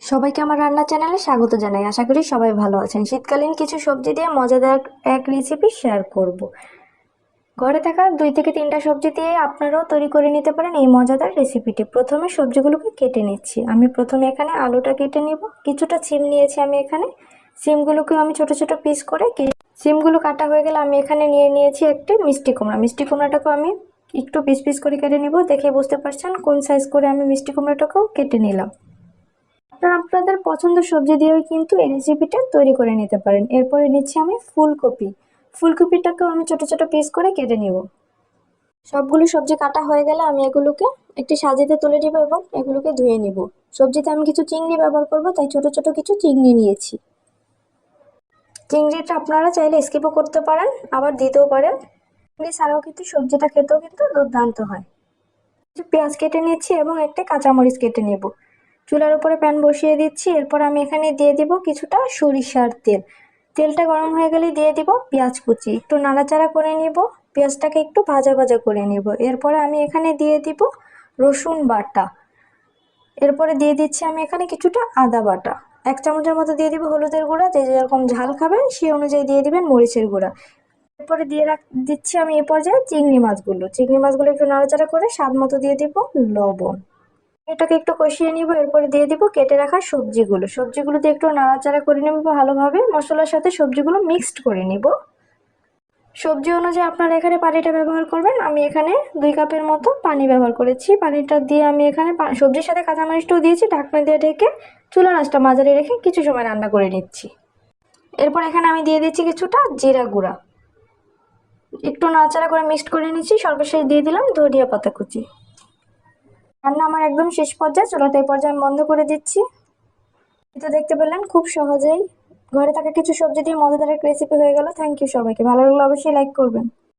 সবাইকে আমার রান্না চ্যানেলে স্বাগত জানাই। আশা করি সবাই ভালো আছেন। শীতকালীন কিছু সবজি দিয়ে মজাদার এক রেসিপি শেয়ার করব। ঘরে থাকা 2 থেকে 3টা সবজি দিয়ে আপনারাও তৈরি করে নিতে পারেন এই মজাদার রেসিপিটি। প্রথমে সবজিগুলোকে কেটে নিচ্ছি। আমি প্রথমে এখানে আলুটা কেটে নিব। কিছুটা সিম নিয়েছি আমি এখানে। সিমগুলোকে আমি ছোট ছোট পিস করে সিমগুলো কাটা হয়ে গেলে আমি এখানে নিয়ে নিয়েছি একটি মিষ্টি কুমড়া। মিষ্টি কুমড়াটাকে আমি একটু পিস পিস করে কেটে নিব। দেখে বুঝতে পারছেন কোন সাইজ করে আমি মিষ্টি কুমড়াটাকেও কেটে নিলাম। আপনারা আপনাদের পছন্দের সবজি দিয়েও কিন্তু এই রেসিপিটা তৈরি করে নিতে পারেন। এরপরে নিচ্ছি আমি ফুলকপি। ফুলকপিটাকেও আমি ছোট ছোট পিস করে কেটে নিব। সবগুলো সবজি কাটা হয়ে গেলে আমি এগুলোকে একটি সাজিতে তুলে নিব এবং এগুলোকে ধুয়ে নিব। সবজিতে আমি কিছু চিংড়ি ব্যবহার করব, তাই ছোট ছোট কিছু চিংড়ি নিয়েছি। চিংড়িটা আপনারা চাইলে স্কিপও করতে পারেন, আবার দিতেও পারেন। চিংড়ি ছাড়াও কিন্তু সবজিটা খেতেও কিন্তু দুর্দান্ত হয়। কিছু পেঁয়াজ কেটে নিচ্ছি এবং একটা কাঁচামরিচ কেটে নেব। চুলার উপরে প্যান বসিয়ে দিচ্ছি। এরপর আমি এখানে দিয়ে দিব কিছুটা সরিষার তেল। তেলটা গরম হয়ে গেলে দিয়ে দিব পেঁয়াজ কুচি। একটু নাড়াচাড়া করে নিব। পেঁয়াজটাকে একটু ভাজা ভাজা করে নিব। এরপরে আমি এখানে দিয়ে দিব রসুন বাটা। এরপরে দিয়ে দিচ্ছি আমি এখানে কিছুটা আদা বাটা। 1 চামচের মতো দিয়ে দিব হলুদের গুঁড়া। যে যেরকম ঝাল খাবেন সেই অনুযায়ী দিয়ে দিবেন মরিচের গুঁড়া। এরপরে দিচ্ছি আমি এ পর্যায়ে চিংড়ি মাছগুলো। চিংড়ি মাছগুলো একটু নাড়াচাড়া করে স্বাদ মতো দিয়ে দিব লবণ। এটাকে একটু কষিয়ে নিব। এরপরে দিয়ে দিব কেটে রাখা সবজিগুলো দিয়ে একটু নাড়াচাড়া করে নেব ভালোভাবে। মশলার সাথে সবজিগুলো মিক্সড করে নিব। সবজি অনুযায়ী আপনারা এখানে পানিটা ব্যবহার করবেন। আমি এখানে 2 কাপের মতো পানি ব্যবহার করেছি। পানিটা দিয়ে আমি এখানে সবজির সাথে কাঁচামরিচটাও দিয়েছি। ঢাকনা দিয়ে ঢেকে চুলার আঁচটা মাঝারি রেখে কিছু সময় রান্না করে নিচ্ছি। এরপর এখানে আমি দিয়ে দিচ্ছি কিছুটা জিরা গুঁড়া। একটু নাড়াচাড়া করে মিক্সড করে নিচ্ছি। সর্বশেষ দিয়ে দিলাম ধনিয়া পাতা কুচি। রান্না আমার একদম শেষ পর্যায়ে। চুলাটা এই পর্যায়ে আমি বন্ধ করে দিচ্ছি। তো দেখতে পেলেন খুব সহজেই ঘরে থাকা কিছু সবজি দিয়ে মজাদার এক রেসিপি হয়ে গেল। থ্যাংক ইউ সবাইকে। ভালো লাগলে অবশ্যই লাইক করবেন।